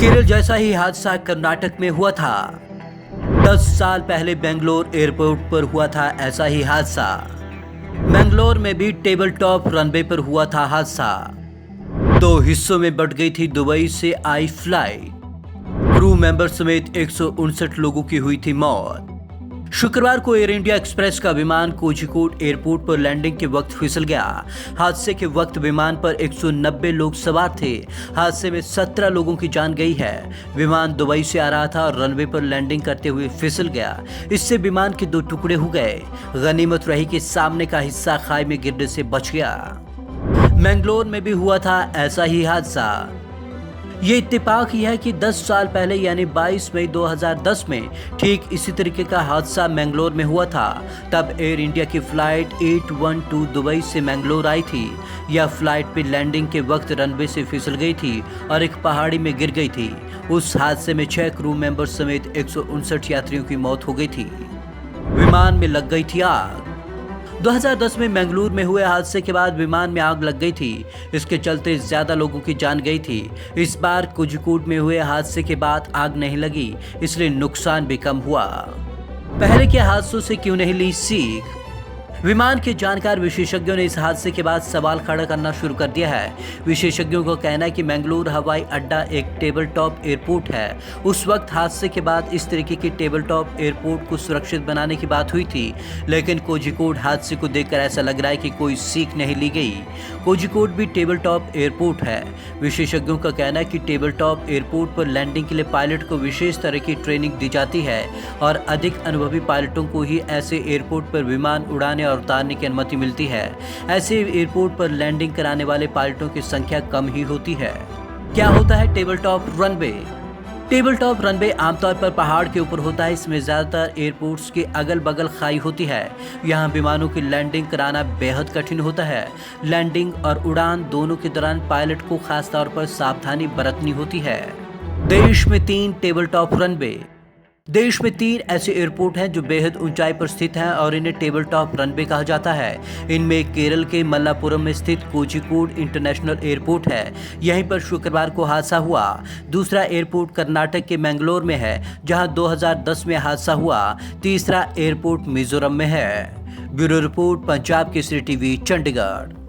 केरल जैसा ही हादसा कर्नाटक में हुआ था। 10 साल पहले बेंगलोर एयरपोर्ट पर हुआ था ऐसा ही हादसा। बेंगलोर में भी टेबल टॉप रनवे पर हुआ था हादसा। 2 हिस्सों में बट गई थी दुबई से आई फ्लाइट। क्रू मेंबर समेत 159 लोगों की हुई थी मौत। शुक्रवार को एयर इंडिया एक्सप्रेस का विमान कोझिकोड एयरपोर्ट पर लैंडिंग के वक्त फिसल गया। हादसे के वक्त विमान पर 190 लोग सवार थे। हादसे में 17 लोगों की जान गई है। विमान दुबई से आ रहा था और रनवे पर लैंडिंग करते हुए फिसल गया। इससे विमान के 2 टुकड़े हो गए। गनीमत रही कि सामने का हिस्सा खाई में गिरने से बच गया। मैंगलोर में भी हुआ था ऐसा ही हादसा। ये इत्तेफाक ही है कि 10 साल पहले यानी 22 मई 2010 में ठीक इसी तरीके का हादसा मैंगलोर में हुआ था। तब एयर इंडिया की फ्लाइट 812 दुबई से मैंगलोर आई थी। यह फ्लाइट पे लैंडिंग के वक्त रनवे से फिसल गई थी और एक पहाड़ी में गिर गई थी। उस हादसे में 6 क्रू मेंबर समेत 159 यात्रियों की मौत हो गई थी। विमान में लग गई थी आग। 2010 में मैंगलोर में हुए हादसे के बाद विमान में आग लग गई थी। इसके चलते ज्यादा लोगों की जान गई थी। इस बार कोझिकोड में हुए हादसे के बाद आग नहीं लगी, इसलिए नुकसान भी कम हुआ। पहले के हादसों से क्यों नहीं ली सीख? विमान के जानकार विशेषज्ञों ने इस हादसे के बाद सवाल खड़ा करना शुरू कर दिया है। विशेषज्ञों का कहना है कि मैंगलोर हवाई अड्डा एक टेबल टॉप एयरपोर्ट है। उस वक्त हादसे के बाद इस तरीके के टेबल टॉप एयरपोर्ट को सुरक्षित बनाने की बात हुई थी, लेकिन कोझिकोड हादसे को देखकर ऐसा लग रहा है कि कोई सीख नहीं ली गई। कोझिकोड भी टेबल टॉप एयरपोर्ट है। विशेषज्ञों का कहना है कि टेबल टॉप एयरपोर्ट पर लैंडिंग के लिए पायलट को विशेष तरह की ट्रेनिंग दी जाती है और अधिक अनुभवी पायलटों को ही ऐसे एयरपोर्ट पर विमान उड़ाने और उतारने की अनुमति मिलती है। ऐसे एयरपोर्ट पर लैंडिंग कराने वाले पायलटों की संख्या कम ही होती है। क्या होता है table top runway? Table top runway आमतौर पर पहाड़ के ऊपर होता है। इसमें ज्यादातर एयरपोर्ट्स के अगल बगल खाई होती है। यहाँ विमानों की लैंडिंग कराना बेहद कठिन होता है। लैंडिंग और उड़ान दोनों के दौरान पायलट को खास तौर पर सावधानी बरतनी होती है। देश में 3 टेबल टॉप रनवे। देश में 3 ऐसे एयरपोर्ट हैं जो बेहद ऊंचाई पर स्थित हैं और इन्हें टेबल टॉप रनवे कहा जाता है। इनमें केरल के मल्लापुरम में स्थित कोझिकोड इंटरनेशनल एयरपोर्ट है। यहीं पर शुक्रवार को हादसा हुआ। दूसरा एयरपोर्ट कर्नाटक के मैंगलोर में है, जहां 2010 में हादसा हुआ। तीसरा एयरपोर्ट मिजोरम में है। Bureau report, Punjab Kesari TV, Chandigarh.